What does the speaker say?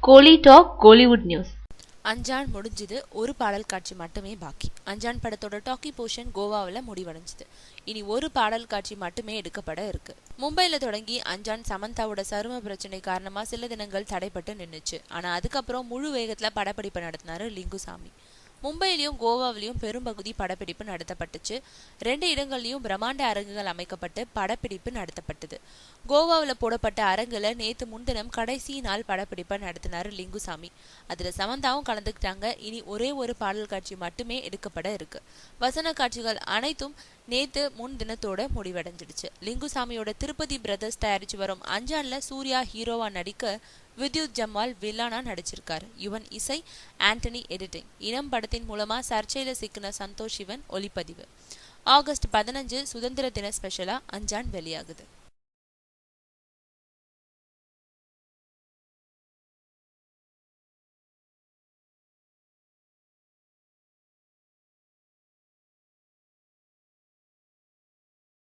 கோலி talk Kollywood news. Anjaan முடிஞ்சது, ஒரு பாடல் காட்சி மட்டுமே பாக்கி. அஞ்சான் படத்தோட டாக்கி போர்ஷன் கோவாவில் முடிவடைஞ்சது. இனி ஒரு பாடல் காட்சி மட்டுமே எடுக்கப்பட இருக்கு. மும்பைல தொடங்கி அஞ்சான் சமந்தாவோட சரும பிரச்சனை காரணமா சில தினங்கள் தடைப்பட்டு நின்னுச்சு. ஆனா அதுக்கப்புறம் முழு வேகத்துல படப்பிடிப்பு நடத்தினாரு லிங்குசாமி. மும்பையிலையும் கோவாவிலையும் பெரும்பகுதி படப்பிடிப்பு நடத்தப்பட்டுச்சு. 2 இடங்கள்லயும் பிரம்மாண்ட அரங்குகள் அமைக்கப்பட்டு படப்பிடிப்பு நடத்தப்பட்டது. கோவாவில் போடப்பட்ட அரங்குல நேத்து முன்தினம் கடைசி நாள் படப்பிடிப்பை நடத்தினாரு லிங்குசாமி. அதுல சமந்தாவும் கலந்துக்கிட்டாங்க. இனி ஒரே ஒரு பாடல் காட்சி மட்டுமே எடுக்கப்பட இருக்கு. வசன காட்சிகள் அனைத்தும் நேத்து முன்தினத்தோட முடிவடைஞ்சிடுச்சு. லிங்குசாமியோட திருப்பதி பிரதர்ஸ் தயாரிச்சு வரும் அஞ்சான்ல சூர்யா ஹீரோவா நடிக்க வித்யுத் ஜம்வால் வில்லானா நடிச்சிருக்காரு. யுவன் இசை, ஆண்டனி எடிட்டிங். இனம் படத்தின் மூலமா சர்ச்சையில சிக்கின சந்தோஷ் சிவன் ஒளிப்பதிவு. ஆகஸ்ட் 15 சுதந்திர தின ஸ்பெஷலா அஞ்சான் வெளியாகுது.